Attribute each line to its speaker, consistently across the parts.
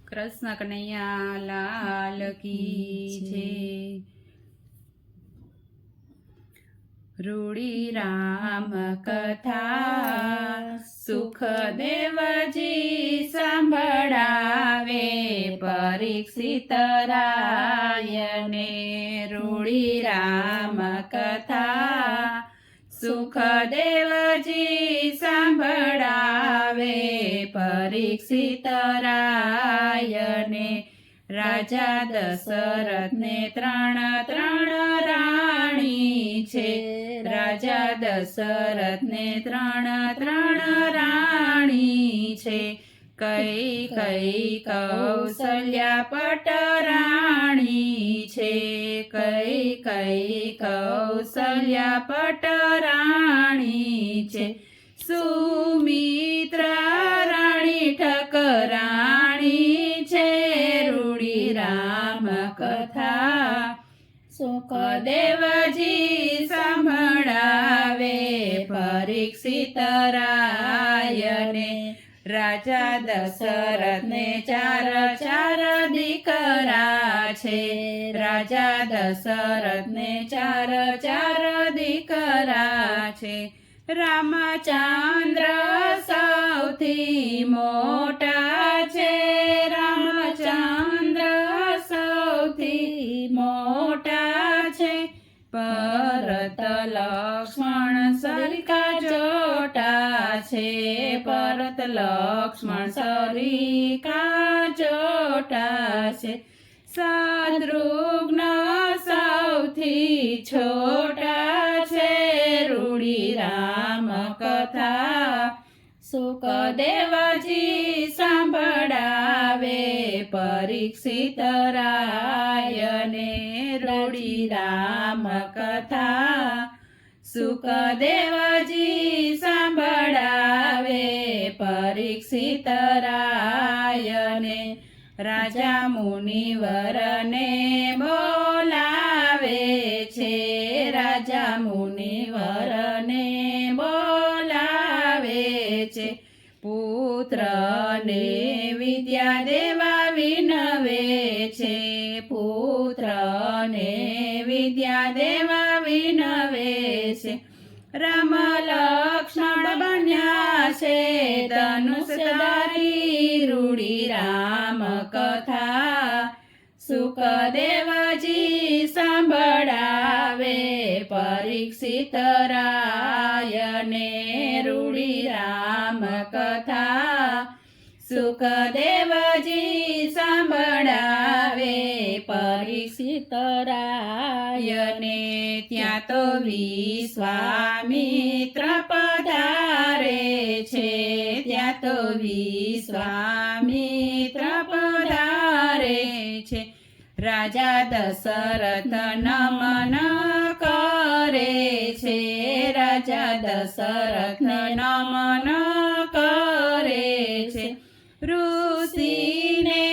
Speaker 1: કૃષ્ણ કનૈયા લાલ કી છે। રૂડી રામ કથા સુખદેવજી સાંભળાવે પરીક્ષિત રાયને। રૂડી રામ કથા સુખદેવજી સાંભળાવે પરીક્ષિત રાયને। રાજા દશરથને ત્રણ રાણી છે। રાજા દશરથને ત્રણ રાણી છે। કૈકેયી કૌશલ્યા પટરાણી છે। કૈકેયી કૌશલ્યા પટરાણી છે। સુમિત્રા રાણી ઠકરાણી છે। રૂડી રામ કથા સુખદેવજી સાંભળાવે પરીક્ષિત રાયને। રાજા દશરથને ચાર દીકરા છે। રાજા દશરથને ચાર દીકરા છે। રામચંદ્ર સૌથી મોટા છે। રામચંદ્ર સૌથી મોટા છે। ભરત લક્ષ્મણ સરિકા જોટા છે। ભરત લક્ષ્મણ સરિકા જોટા છે। શત્રુઘ્ન સૌથી છોટા છે। રૂડી રામ કથા સુખદેવજી સાંભળાવે પરીક્ષિત રાયને। રૂડી રામ કથા સુખદેવજી સાંભળાવે પરીક્ષિત રાયને। રાજા મુનિવરને બોલાવે છે। રાજા મુનિવરને બોલાવે છે। પુત્રને વિદ્યા દેવા વિનવે છે। પુત્રને વિદ્યા દેવા વિનવે છે। રામ લક્ષ્મણ બન્યા છે ધનુષધારી। રૂડી રામ કથા સુખદેવજી સાંભળાવે પરીક્ષિત રાયને। રૂડી રામ કથા સુખદેવજી સાંભળાવે પરીક્ષિત રાયને। ત્યાં તો વિશ્વામિત્ર પધારે છે। ત્યાં તો વિશ્વામિત્ર પધારે છે। રાજા દશરથ નમન કરે છે। રાજા દશરથ નમન કરે છે। ઋષિને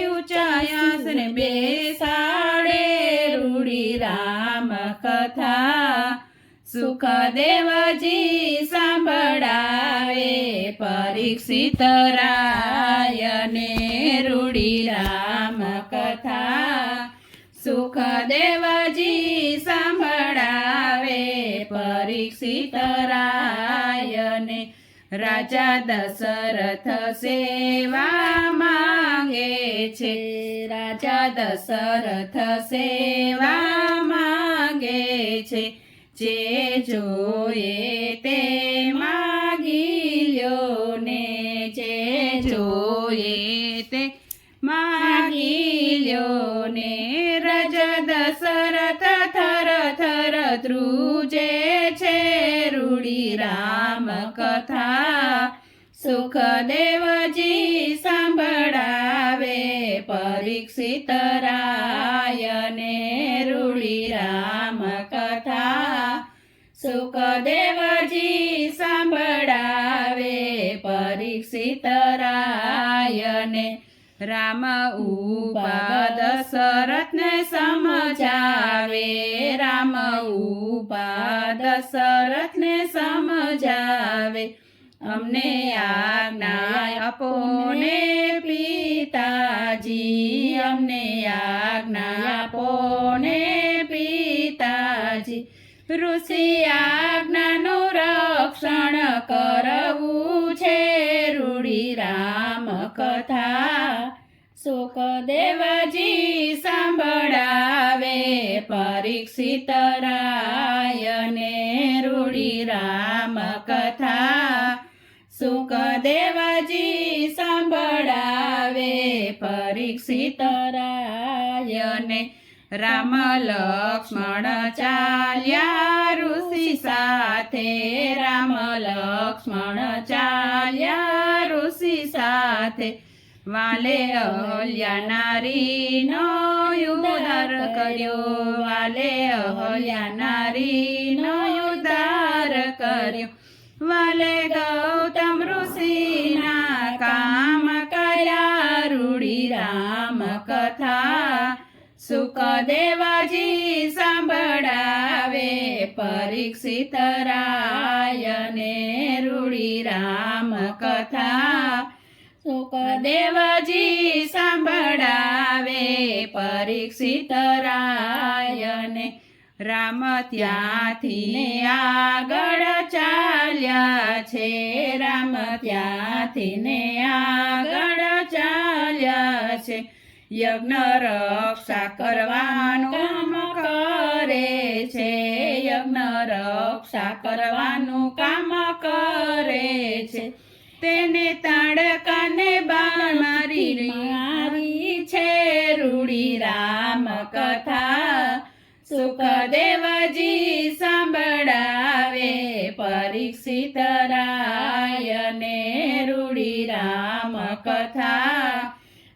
Speaker 1: ઊંચાયાસને બેસાડે। રૂડી રામ કથા સુખદેવજી સાંભળાવે પરીક્ષિત રાયને। રૂડી રામ કથા સુખદેવજી સાંભળાવે પરીક્ષિત રાયને। રાજા દશરથ સેવા માંગે છે। રાજા દશરથ સેવા માંગે છે। જે જોઈએ તે માગી લ્યો ને। જે જોઈએ તે માગી લ્યો ને। રાજા દશરથ થર ધ્રુજે છે। રૂડી રામ કથા સુખદેવજી સાંભળાવે પરીક્ષિત રાયને। રૂડી રામ કથા સુખદેવજી સાંભળાવે પરીક્ષિત રાયને। રામ ઉપા દશરથને સમજાવે। રામ ઉપા દશરથને સમજાવે। અમને આજ્ઞા આપો ને પિતા માતાજી અમને આજ્ઞા આપો ને પિતાજી ઋષિ આજ્ઞાનું રક્ષણ કરવું છે રૂડી રામ કથા સુખદેવજી સાંભળાવે પરીક્ષિત રાયને રૂડી રામ કથા સુખદેવજી સાંભળાવે પરીક્ષિત રાયને રામ લક્ષ્મણ ચાલ્યા ઋષિ સાથે રામ લક્ષ્મણ ચાલ્યા ઋષિ સાથે વાલે અહલ્યા નારીનો ઉદ્ધાર કર્યો વાલે અહલ્યા નારીનો ઉદ્ધાર કર્યો વાલે ગૌતમ ઋષિના કામ કર્યા રૂડી રામ કથા સુખદેવજી સાંભળાવે પરીક્ષિત રાયને રૂડી રામ કથા સુખદેવજી સાંભળાવે પરીક્ષિત રાયને રામ ત્યાંથી આગળ ચાલ્યા છે રામ ત્યાંથી આગળ ચાલ્યા છે યજ્ઞ રક્ષા કરવાનું કામ કરે છે યજ્ઞ રક્ષા કરવાનું કામ કરે છે તેને તાડકાને બાણ મારી છે રૂડી રામ કથા સુખદેવજી સાંભળાવે પરીક્ષિત રાયને રૂડી રામ કથા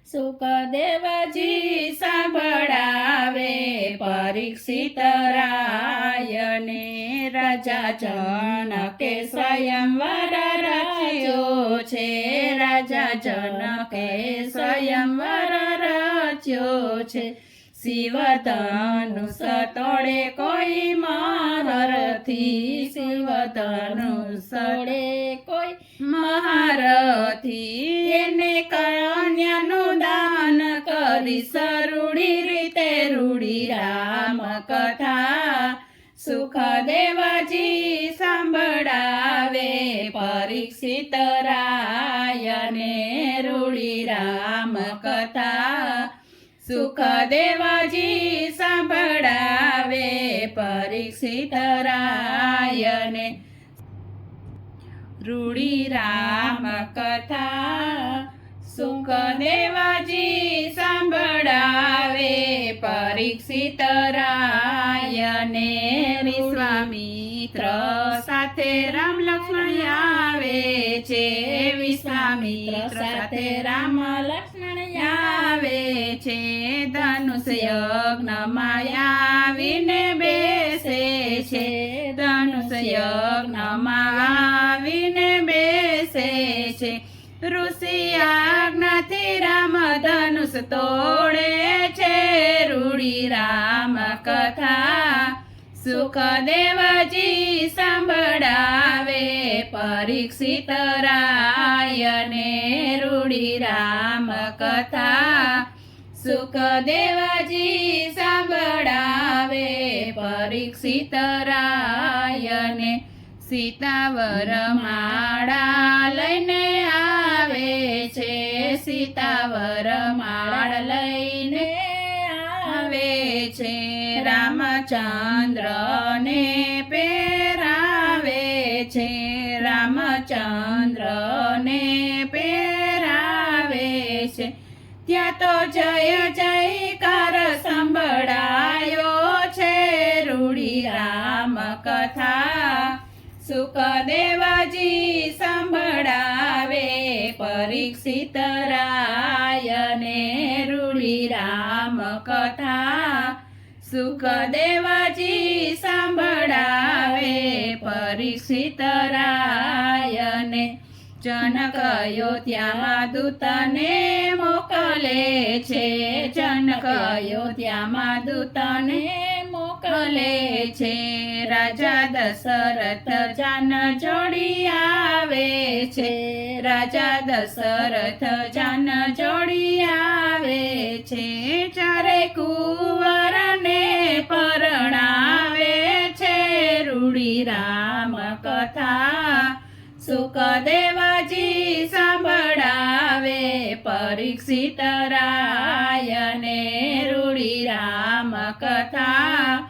Speaker 1: સુખદેવજી સાંભળાવે પરીક્ષિત રાયને રાજા જનકે સ્વયંવર રચ્યો છે રાજા જનકે સ્વયંવર રચ્યો છે શિવ ધનુષ તોડે કોઈ મહારથી શિવ ધનુષ તોડે કોઈ મહારથી એને કન્યાનું દાન કરી સરૂડી રીતે રૂડી રામ કથા સુખદેવજી સાંભળાવે પરીક્ષિત રાયને રૂડી રામ કથા સુખદેવજી સાંભળાવે પરીક્ષિત રાયને રૂડી રામ કથા સુખદેવજી સાંભળાવે પરીક્ષિત રાયને વિશ્વામિત્ર સાથે રામ લક્ષ્મણ આવે છે વિશ્વામિત્ર સાથે રામ લક્ષ્મણ આવે છે ધનુષ યજ્ઞમાં આવીને બેસે છે ધનુષ યજ્ઞમાં આવીને બેસે છે ઋષિ આજ્ઞાથી રામ ધનુષ તોડે છે રૂડી રામ કથા સુખદેવજી સાંભળાવે પરીક્ષિત રાયને રૂડી રામ કથા સુખદેવજી સાંભળાવે પરીક્ષિત રાયને સીતાવર માળા લઈને આવે છે સીતાવર માળા લઈને આવે છે રામચંદ્રને પહેરાવે છે રામચંદ્રને પહેરાવે છે ત્યાં તો જય જયકાર સંભળાયો છે રૂડી રામ કથા સુખદેવજી સંભળાવે પરીક્ષિત રાયને રૂડી રામ કથા સુખદેવજી સંભળાવે પરીક્ષિત રાયને જનક અયોધ્યામાં દૂતને મોકલે છે જનક અયોધ્યામાં દૂતને મોકલે છે રાજા દશરથ જાન જોડી આવે છે રાજા દશરથ જાન જોડી આવે કુંવરને પરણાવે છે રૂડી રામ કથા સુખદેવજી સંભળાવે પરીક્ષિત રાયને રૂડી રામ કથા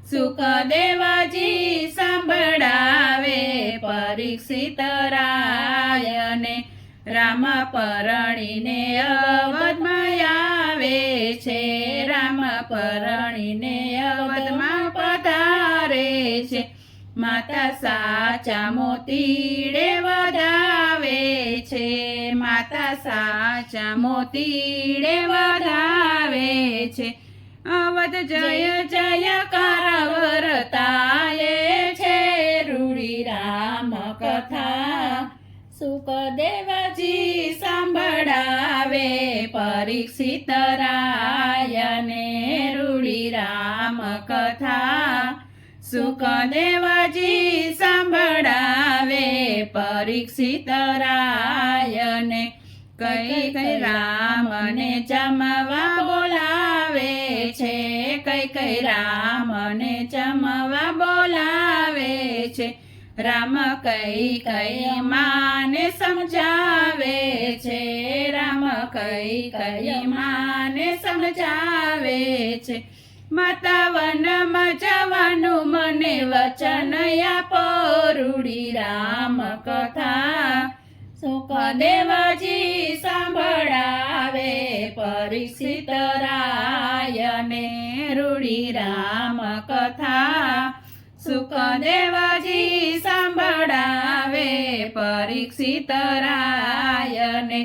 Speaker 1: સુખદેવજી સંભળાવે પરીક્ષિત રાયને રામ પરણીને અવધમાં આવે છે રામ પરણીને અવધમાં પધારે છે માતા સાચા મોતીડે વધાવે છે માતા સાચા મોતીડે વધાવે છે અવધ જય જયકાર વર્તાય છે રૂડી રામ કથા સુખદેવજી સંભળાવે પરીક્ષિત રાયને રૂડી રામ કથા સુખદેવજી સંભળાવે પરીક્ષિત રાયને કઈ કઈ રામને જમવા બોલાવે છે કઈ રામને જમવા બોલાવે છે રામ કઈ માને સમજાવે છે રામ કઈ માને સમજાવે છે માતા વનમાં જવાનું મને વચન આપો રૂડી રામ કથા સુખદેવજી સંભળાવે પરીક્ષિત રાયને રૂડી રામ કથા સુખદેવજી સંભળાવે પરીક્ષિત રાયને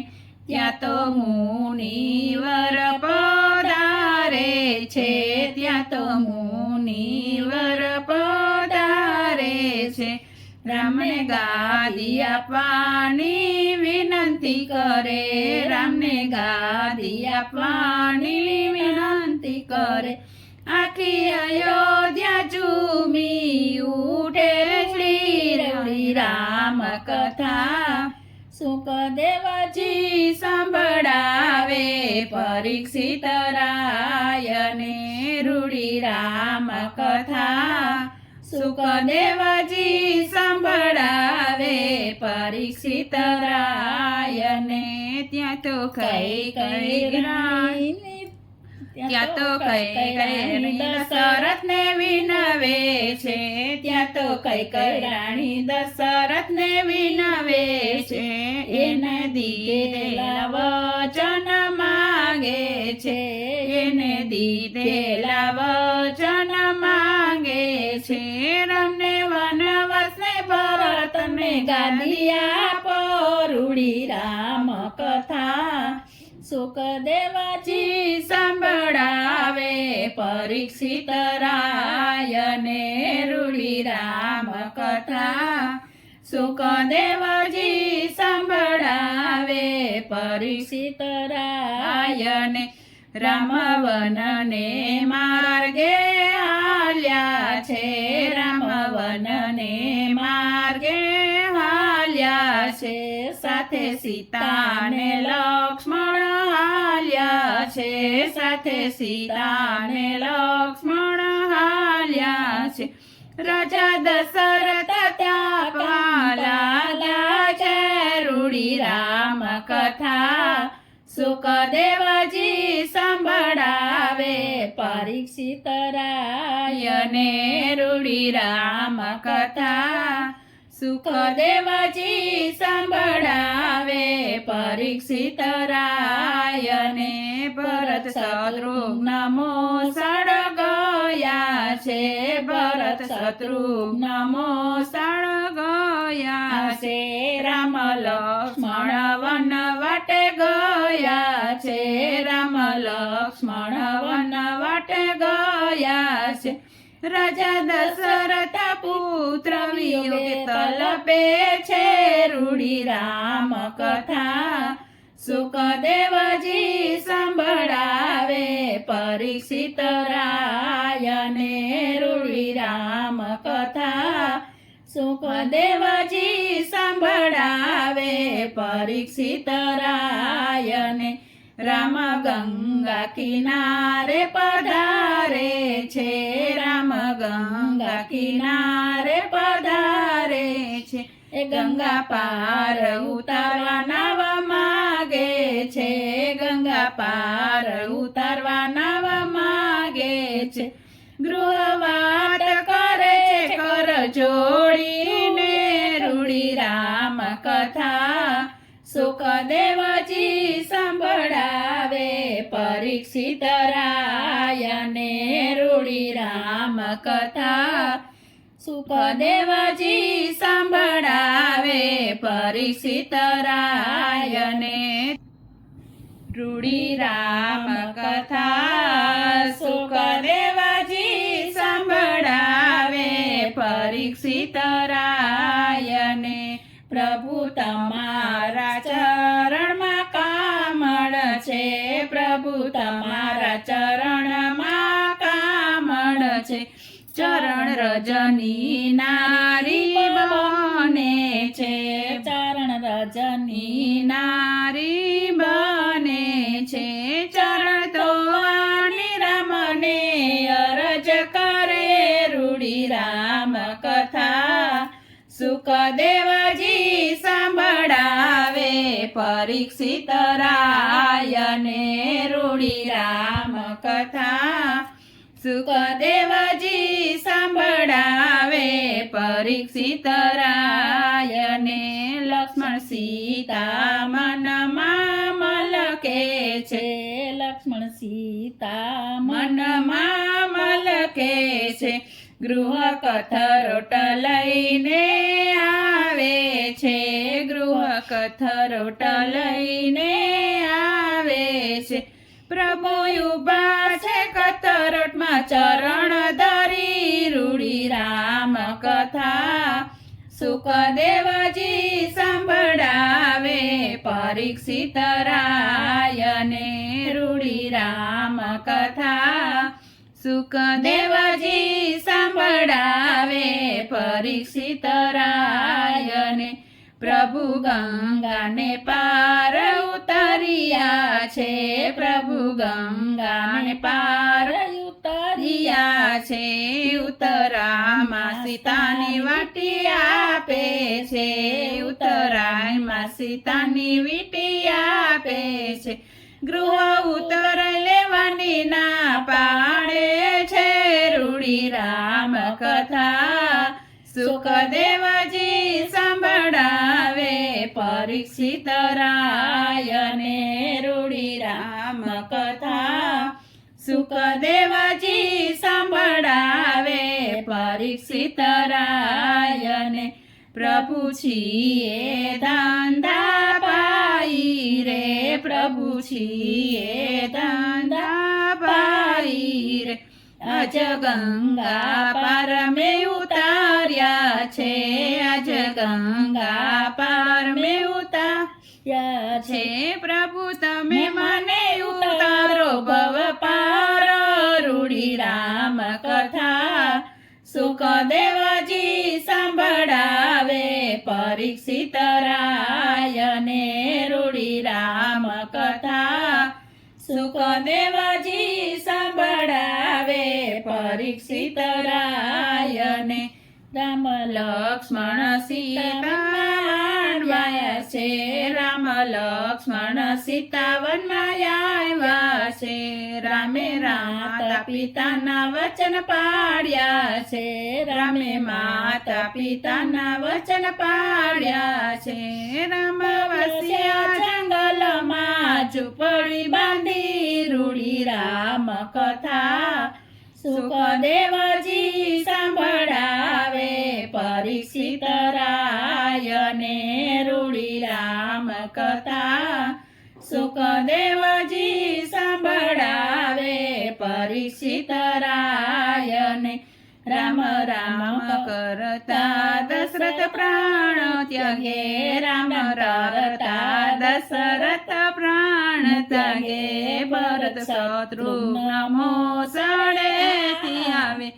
Speaker 1: ત્યાં તો મુનિવર પધારે છે ત્યાં તો મુનિવર પધારે છે રામને ગાદી આપવાની વિનંતી કરે રામને ગાદી આપવાની વિનંતી કરે આખી અયોધ્યા ઝૂમી ઉઠે શ્રી રામ કથા સુખદેવજી સંભળાવે પરીક્ષિત રાયને રૂડી રામ કથા સુખદેવજી સંભળાવે પરીક્ષિત રાયને ત્યાં તો કઈ ત્યાં તો કઈ દશરથને વિનવે છે ત્યાં તો કઈ રાણી દશરથને વિનવે છે એને દીધેલા વચન માગે છે એને દીધેલા વચન માગે છે રમને વનવાસને ભરતને ગાદી આપો રૂડી રામ કથા સુખદેવજી સંભળાવે પરીક્ષિત રાયને રૂડી રામ કથા સુખદેવજી સંભળાવે પરીક્ષિત રાયને રામ વનને માર્ગે હાલ્યા છે રામ વનને માર્ગે હાલ્યા છે સાથે સીતાને લક્ષ્મણ હાલ્યા છે સાથે સીતાને લક્ષ્મણ હાલ્યા છે રાજા દશરથ ત્યાં પાલા છે રૂડી રામ કથા સુખદેવજી સંભળાવે પરીક્ષિત રાયને રૂડી રામ કથા સુખદેવજી સંભળાવે પરીક્ષિત રાયને ભરત શત્રુઘ્ન મોસળ ગયા છે ભરત શત્રુઘ્ન મોસળ ગયા છે રામ લક્ષ્મણ વન વાટે ગયા છે રામ લક્ષ્મણ વન વાટે ગયા છે રાજા દશરથ પુત્ર વિયોગે તલપે છે રૂડી રામ કથા સુખદેવજી સંભળાવે પરીક્ષિત રાયને રૂડી રામ કથા સુખદેવજી સંભળાવે પરીક્ષિત રાયને રામ ગંગા કિનારે પધારે છે, રામ ગંગા કિનારે પધારે છે. એ ગંગા પાર ઉતારવા નાવા માગે છે, ગંગા પાર ઉતારવા નાવા માગે છે. ગૃહવાટ કરે છે કર જોડીને, રૂડી રામ કથા સુખદેવજી સંભળાવે. પરીક્ષિત રાયને રૂડી રામ કથા સુખદેવજી સંભળાવે. પરીક્ષિત રાયને રૂડી રામ કથા સુખદેવજી સંભળાવે. પરીક્ષિત રાયને પ્રભુ તમારા ચરણમાં કામળ છે, પ્રભુ તમારા ચરણમાં કામળ છે. ચરણ રજની નારી બને છે, ચરણ રજની નારી બને છે. ચરણ તો રામને અરજ કરે, રૂડી રામ કથા સુખદેવજી સંભળાવે. પરીક્ષિત રાયને રૂડી રામ કથા સુખદેવજી સંભળાવે. પરીક્ષિત રાયને લક્ષ્મણ સીતા મનમાં મલકે છે, લક્ષ્મણ સીતા મનમાં મલકે છે. ગૃહ કથરોટ લઈને આવે છે, ગૃહ કથરોટ લઈને આવે છે. પ્રભુ ઉભા છે કથરોટમાં ચરણ ધરી, રૂડી રામ કથા સુખદેવજી સંભળાવે. પરીક્ષિત રાયને રૂડી રામ કથા સુખદેવજી સંભળાવે. પરીક્ષિત રાયને પ્રભુ ગંગાને પાર ઉતર્યા છે, પ્રભુ ગંગાને પાર ઉતર્યા છે. ઉતરામાં સીતાની વીંટી આપે છે, ઉતરાયમાં સીતાની વીંટી આપે છે. ગૃહ ઉતર લેવાની ના પાડે છે, રૂડી રામ કથા સુખદેવજી સંભળાવે. પરીક્ષિત રાયને રૂડી રામ કથા સુખદેવજી સંભળાવે. પરીક્ષિત રાયને પ્રભુ છીએ ધંધા પાઈ રે, પ્રભુ છીએ ધંધા પાઈ રે. આજ ગંગા પાર મેં ઉતાર્યા છે, આજ ગંગા પાર મેં ઉતાર્યા છે. પ્રભુ તમે મને ઉતારો ભવ પાર, રૂડી રામ કથા સુખદેવજી સંભળાવે. પરીક્ષિત રાયને રૂડી રામ કથા સુખદેવજી સંભળાવે. પરીક્ષિત રાયને રામ લક્ષ્મણ સીતા આવ્યા છે, રામ લક્ષ્મણ સીતા વનમાં આવ્યા છે. રામે માતા પિતાના વચન પાડ્યા છે, રામે માતા પિતાના વચન પાડ્યા છે. રામ વસ્યા જંગલમાં ઝૂંપડી બાંધી, રૂડી રામ કથા સુખદેવજી સંભળાવે. પરીક્ષિત રાયને રૂડી રામ કથા સુખદેવજી સંભળાવે. પરીક્ષિત રાયને રામ રામ કરતા દશરથ પ્રાણ ત્યગે, રામ કરતા દશરથ પ્રાણ ત્યગે. ભરત શત્રુઘ્ન મોસળેથી આવે,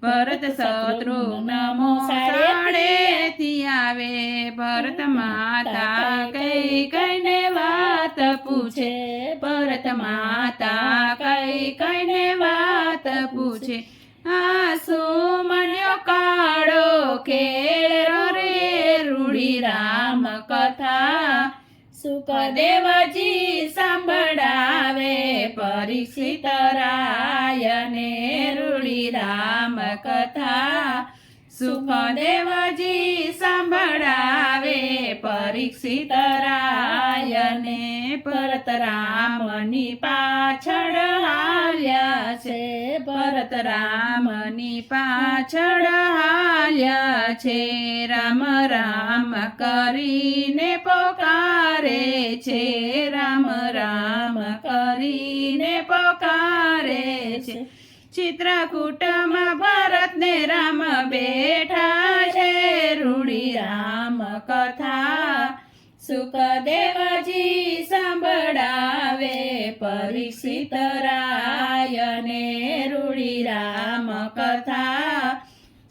Speaker 1: ભરત શત્રુઘ્ન મોસળેથી આવે. ભરત માતા કઈ કઈને વાત પૂછે ભરત માતા કઈ કઈને વાત પૂછે આસુ મન્યો કાળો ખેલ રે રૂડી રામ કથા સુખદેવજી સાંભળાવે પરીક્ષિત રાયને રૂડી રામ કથા સુખદેવજી સાંભળાવે પરીક્ષિત રાયને ભરત રામની પાછળ હાલ્યા છે ભરત રામની પાછળ હાલ્યા છે રામ રામ કરીને પોકારે છે રામ રામ કરીને પોકારે છે ચિત્રકૂટમાં ભરત ને રામ બેઠા છે રૂડી રામ કથા સુખદેવજી સાંભળાવે પરીક્ષિત રાયને રૂડી રામ કથા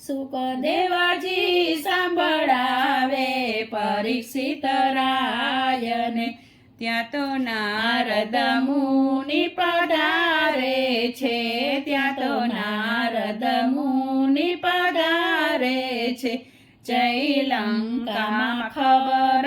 Speaker 1: સુખદેવજી સાંભળાવે પરીક્ષિત રાયને ત્યાં તો નારદ મુનિ પધારે છે ત્યાં તો નારદ મુનિ પધારે છે જય લંકામાં ખબર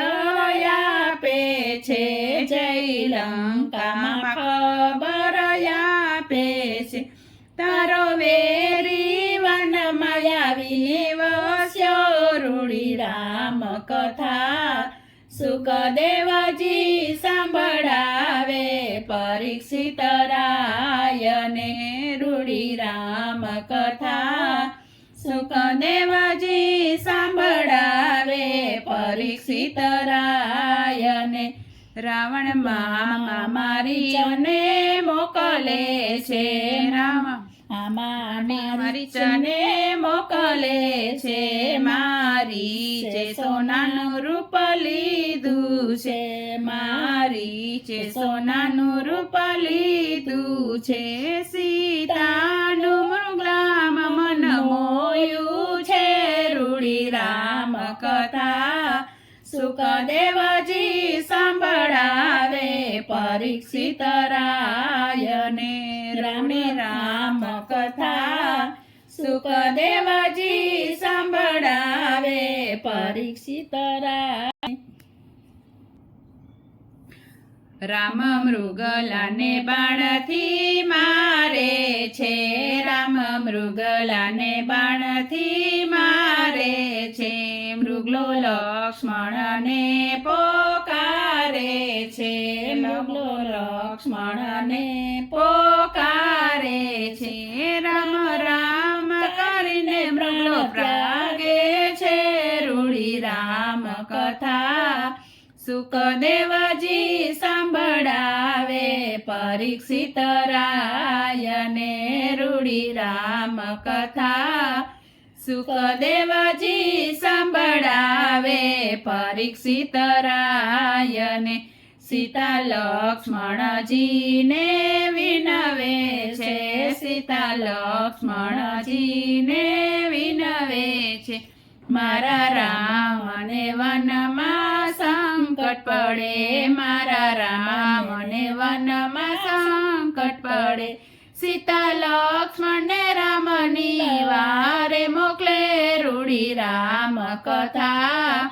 Speaker 1: આપે છે જય લંકામાં ખબર આપે છે તારો વેરી વનમાં આવી વસ્યો રૂડી રામ કથા સુખદેવજી સાંભળાવે પરીક્ષિત રાયને રૂડી રામ કથા સુખદેવજી સાંભળાવે પરીક્ષિત રાયને રાવણ મારી ચને મોકલે છે રામ મારી ચને મોકલે છે મારી છે સોનાનું રૂપ લીધું છે મારી છે સોનાનું રૂપ લીધું છે સીતાનું મૃગલામ મન મોયું છે રૂડી રામ કથા સુખદેવજી સાંભળાવે પરીક્ષિત રાયને રામે રામ કથા સુખદેવજી સાંભળાવે પરીક્ષિત રાય રામ મૃગલાને બાણથી મારે છે રામ મૃગલાને બાણથી મારે છે મૃગલો લક્ષ્મણને પોકારે છે મૃગલો લક્ષ્મણને પોકારે છે રામ રામ કરીને મૃગલો પ્રાગે છે રૂડી રામ કથા સુખદેવજી સાંભળાવે પરીક્ષિત રાયને રૂડી રામ કથા સુખદેવજી સાંભળાવે પરીક્ષિત રાયને સીતા લક્ષ્મણજીને વિનવે છે સીતા લક્ષ્મણજીને વિનવે છે મારા રામને વનમાં સંકટ પડે મારા રામને વનમાં સંકટ પડે સીતા લક્ષ્મણને રામની વારે મોકલે રૂડી રામ કથા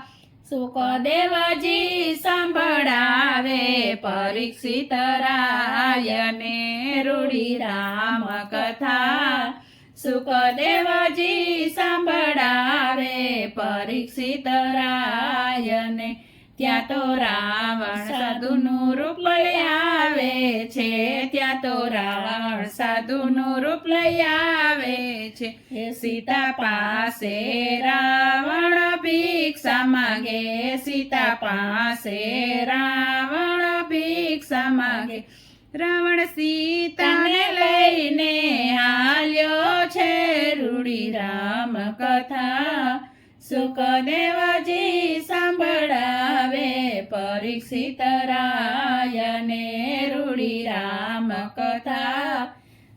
Speaker 1: સુખદેવજી સાંભળાવે પરીક્ષિત રાયને રૂડી રામ કથા સુખદેવજી સાંભળાવે પરીક્ષિત રાયને ત્યાં તો રાવણ સાધુનું રૂપ લઈ આવે છે ત્યાં તો રાવણ સાધુનું રૂપ લઈ આવે છે સીતા પાસે રાવણ ભિક્ષા માંગે સીતા પાસે રાવણ ભિક્ષા માંગે રાવણ સીતાને લઈને હાલ્યો છે રૂડી રામ કથા સુખદેવજી સાંભળાવે પરીક્ષિત રાયને રૂડી રામ કથા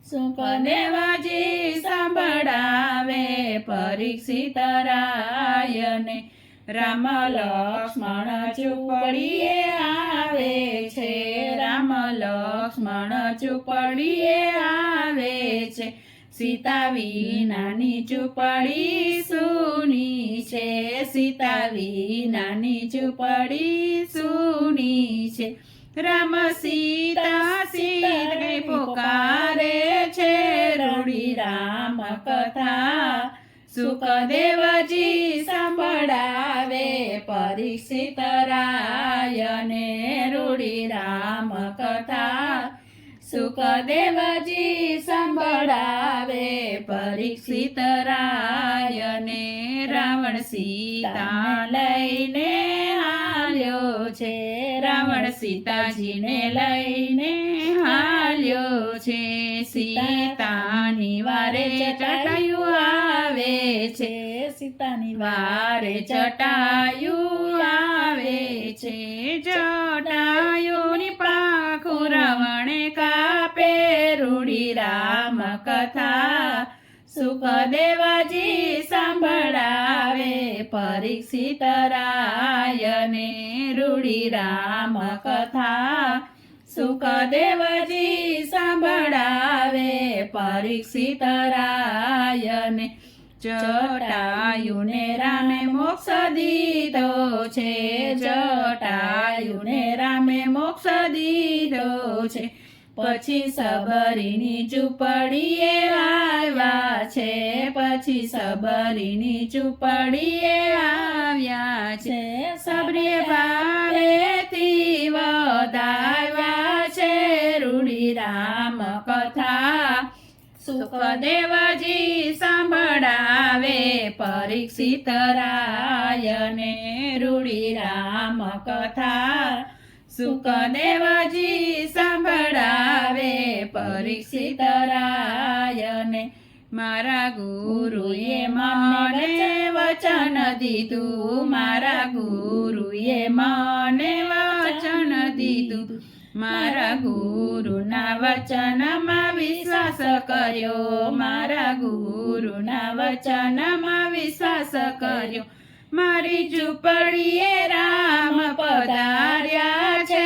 Speaker 1: સુખદેવજી સાંભળાવે પરીક્ષિત રાયને રામ લક્ષ્મણ ઝૂંપડીએ આવે છે, રામ લક્ષ્મણ ઝૂંપડીએ આવે છે, સીતા વિનાની ઝૂંપડી સૂની છે, સીતા વિનાની ઝૂંપડી સૂની છે, રામ સીતા સીતે પોકારે છે, રૂડી રામ કથા સુખદેવજી સંભળાવે, પરીક્ષિત રાયને રૂડી રામ કથા સુખદેવજી સંભળાવે, પરીક્ષિત રાયને રાવણ સીતા લઈને હાલ્યો છે, રાવણ સીતાજીને લઈને હાલ્યો છે, સીતાની વારે જટાયુ આવે છે, સીતાની વારે જટાયુ આવે છે, જટાયુની પાંખું રાવણે કાપે, રૂડી રામ કથા સુખદેવજી સંભળાવે, પરીક્ષિત રાયને રૂડી રામ કથા સુખદેવજી સંભળાવે, પરીક્ષિત રાયને જટાયુને રામે મોક્ષ દીધો છે, જટાયુને રામે મોક્ષ દીધો છે, પછી સબરીની ઝૂંપડીએ આવ્યા છે, પછી સબરીની ઝૂંપડીએ આવ્યા છે, સબરીએ ભાવેથી વધાવ્યા છે, રૂડી રામ કથા સુખદેવજી સંભળાવે, પરીક્ષિત રાયને રૂડી રામ કથા સુખદેવજી સંભળાવે, પરીક્ષિત રાયને મારા ગુરુએ મને વચન દીધું, મારા ગુરુએ મને વચન દીધું, મારા ગુરુના વચનમાં વિશ્વાસ કર્યો, મારા ગુરુના વચનમાં વિશ્વાસ કર્યો, મારી ઝૂંપડીએ રામ પધાર્યા છે,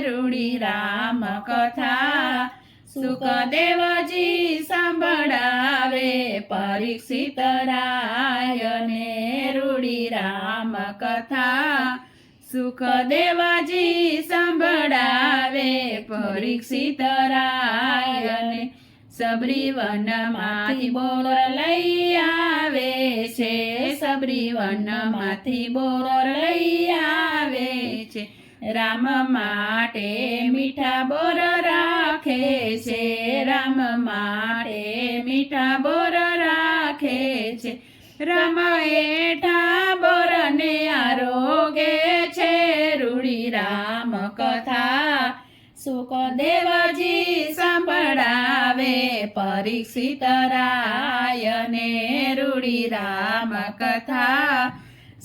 Speaker 1: રૂડી રામ કથા સુખદેવજી સંભળાવે, પરીક્ષિત રાયને રૂડી રામ કથા સુખદેવજી સંભળાવે, પરીક્ષિત રાયને સબરી વનમાંથી બોર લઈ આવે છે, સબરી વનમાંથી બોર લઈ આવે છે, રામ માટે મીઠા બોર રાખે છે, રામ માટે મીઠા બોર રાખે છે, રામ એઠા બોરને આરોગે છે, રૂડી રામ કથા સુખદેવજી સંભળાવે, પરીક્ષિત રાયને રૂડી રામ કથા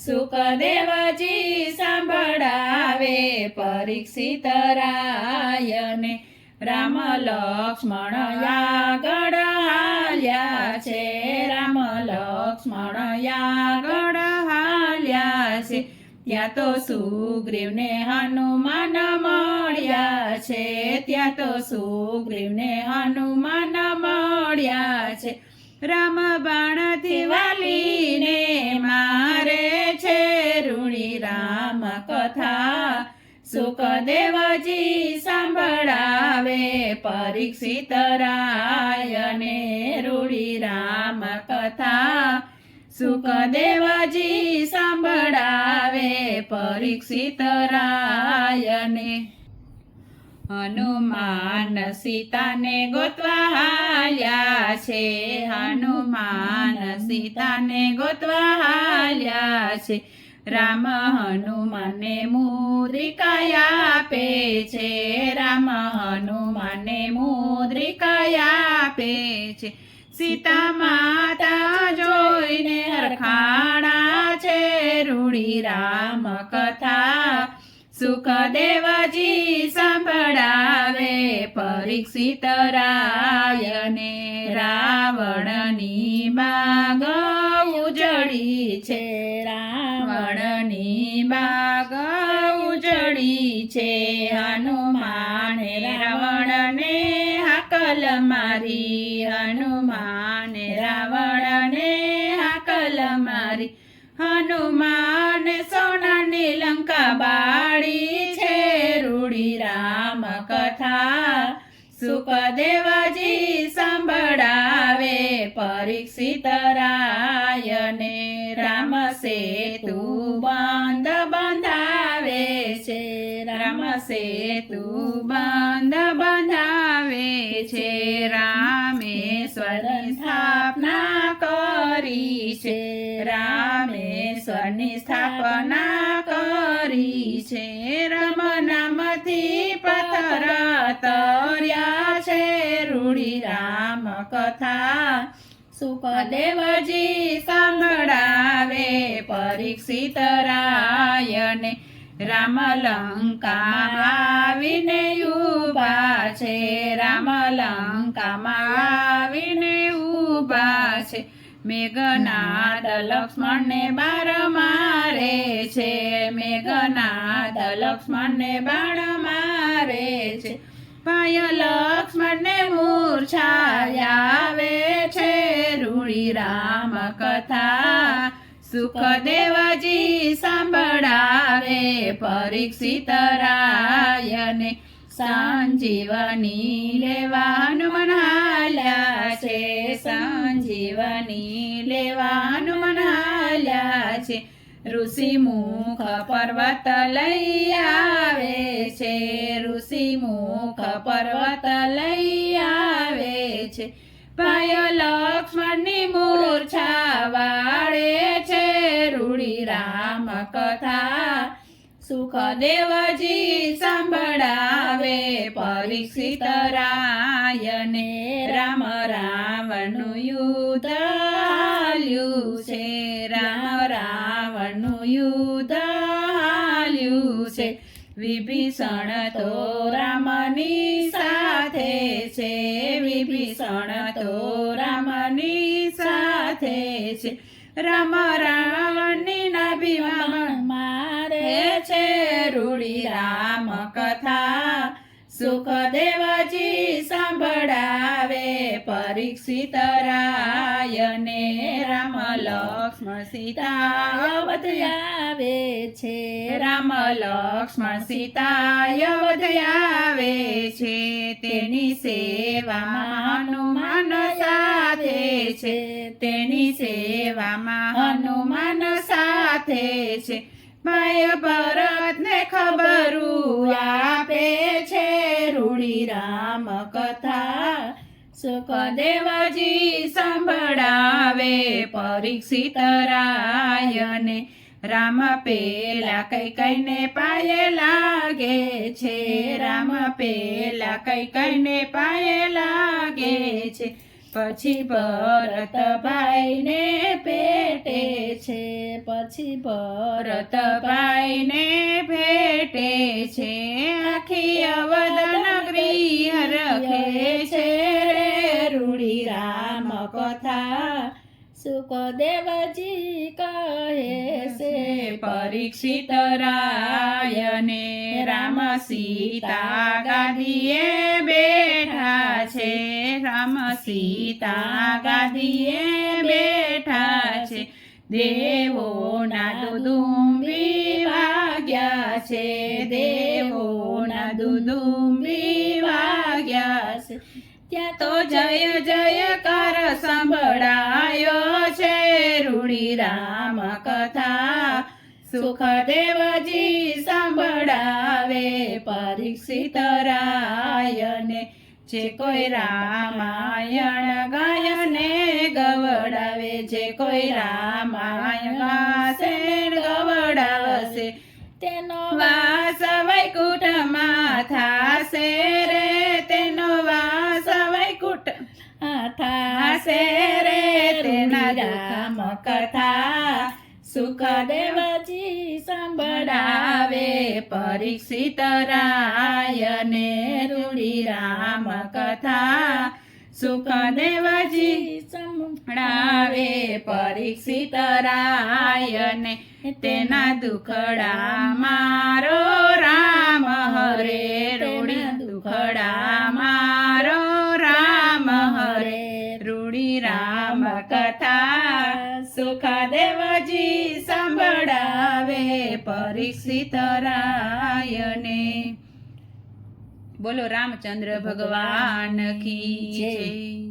Speaker 1: સુખદેવજી સંભળાવે, પરીક્ષિત રાયને રામ લક્ષ્મણ આગળ હાલ્યા છે, રામ લક્ષ્મણ આગળ હાલ્યા છે, ત્યાં તો સુગ્રીવને હનુમાન મળ્યા છે, ત્યાં તો સુગ્રીવને હનુમાન મળ્યા છે, રામ બાણથી વાલીને મારે છે, રૂડી રામ કથા સુખદેવજી સંભળાવે, પરીક્ષિત રાયને રૂડી રામ કથા સુખદેવજી સંભળાવે, પરીક્ષિત રાયને હનુમાન સીતાને ગોતવા હાલ્યા છે, હનુમાન સીતાને ગોતવા હાલ્યા છે, રામ હનુમાનને મુદ્રિકા આપે છે, રામ હનુમાનને મુદ્રિકા આપે છે, સીતા માતા જોઈને હરખાણા છે, રૂડી રામ કથા સુખદેવજી સંભળાવે, પરીક્ષિત રાયને રાવણની બાગ ઉજળી છે, રાવણની રાવણને હાકલ મારી, હનુમાને રાવણને હાકલ મારી. હનુમાન સોનાની લંકા બાળી છે, રૂડી રામ કથા સુખદેવજી સંભળાવે પરીક્ષિત રાયને. રામ સેતુ બંધ બંધાવે છે, રામ સેતુ બંધ બંધાવે છે. રામેશ્વરની સ્થાપના કરી છે, રામેશ્વરની સ્થાપના કરી છે. રામ નામથી પથ્થર તર્યા છે, રૂડી રામ કથા સુખદેવજી સંભળાવે પરીક્ષિત રાયને. રામ લંકામાં આવીને ઊભા છે, રામ લંકામાં આવીને ઊભા છે. મેઘનાદ લક્ષ્મણને બાણ મારે છે, મેઘનાદ લક્ષ્મણને બાણ મારે છે. ભાઈ લક્ષ્મણને મૂર્છા આવે છે, રૂડી રામ કથા સુખદેવજી સંભળાવે પરીક્ષિત રાયને. સંજીવની લેવા હનુમાન હાલ્યા છે, સંજીવની લેવા હનુમાન હાલ્યા છે. ઋષિ મુખ પર્વત લઈ આવે છે, ઋષિ મુખ પર્વત લઈ આવે છે. ભાઈ લક્ષ્મણની મૂર્છા વાળે છે, રૂડી રામ કથા સુખદેવજી સંભળાવે પરીક્ષિત રાયને. રામ રાવણનું યુદ્ધ હાલ્યું છે, રામ રાવણનું યુદ્ધ હાલ્યું છે. વિભીષણ તો રામની સાથે છે, વિભીષણ તો રામની સાથે છે. રામ રાવણની નાભીમાં મારે છે, રૂડી રામ કથા સુખદેવજી સંભળાવે પરીક્ષિત રાયને. રામ લક્ષ્મણ સીતા અવધ આવે છે, રામ લક્ષ્મણ સીતા અવધ આવે છે. તેની સેવામાં હનુમાન સાથે છે, તેની સેવામાં હનુમાન સાથે છે. ભાઈ ભરતને ખબરું આપે છે, રૂડી રામ કથા સુખદેવજી સંભળાવે પરીક્ષિત રાયને. રામ પેલા કૈકેયીને પાયે લાગે છે, રામ પેલા કૈકેયીને પાયે લાગે છે. પછી ભરતભાઈને ભેટે છે, પછી ભરતભાઈને ભેટે છે. આખી અવધ નગરી હરખે છે, રૂડી રામ કથા સુખદેવજી કહે છે પરીક્ષિત રાયને. રામ સીતા ગાદીએ બેઠા છે, રામ સીતા ગાદીએ બેઠા છે. દેવોના દુદુંબી વાગ્યા છે, દેવોના દુદુંબી વાગ્યા છે. ત્યાં તો જય જયકાર સંભળાયો છે, રૂડી રામ કથા સુખદેવજી સંભળાવે પરીક્ષિત રાયને. જે કોઈ રામાયણ ગાયને ગવડાવે, જે કોઈ રામાયણ ગાશે ગવડાવશે, તેનો વાસ વૈકુંઠમાં થાશે રે, તેનો વાસ વૈકુંઠ થાશે રે. તેના રામ કથા સુખદેવજી સંભળાવે પરીક્ષિત રાયને. રૂડી રામ કથા સુખદેવજી સંભળાવે પરીક્ષિત રાયને. તેના દુખડા મારો રામ હરે, રૂડી દુખડા રામ કથા સુખદેવજી સંભળાવે પરીક્ષિત રાયને. બોલો રામચંદ્ર ભગવાન કી જય.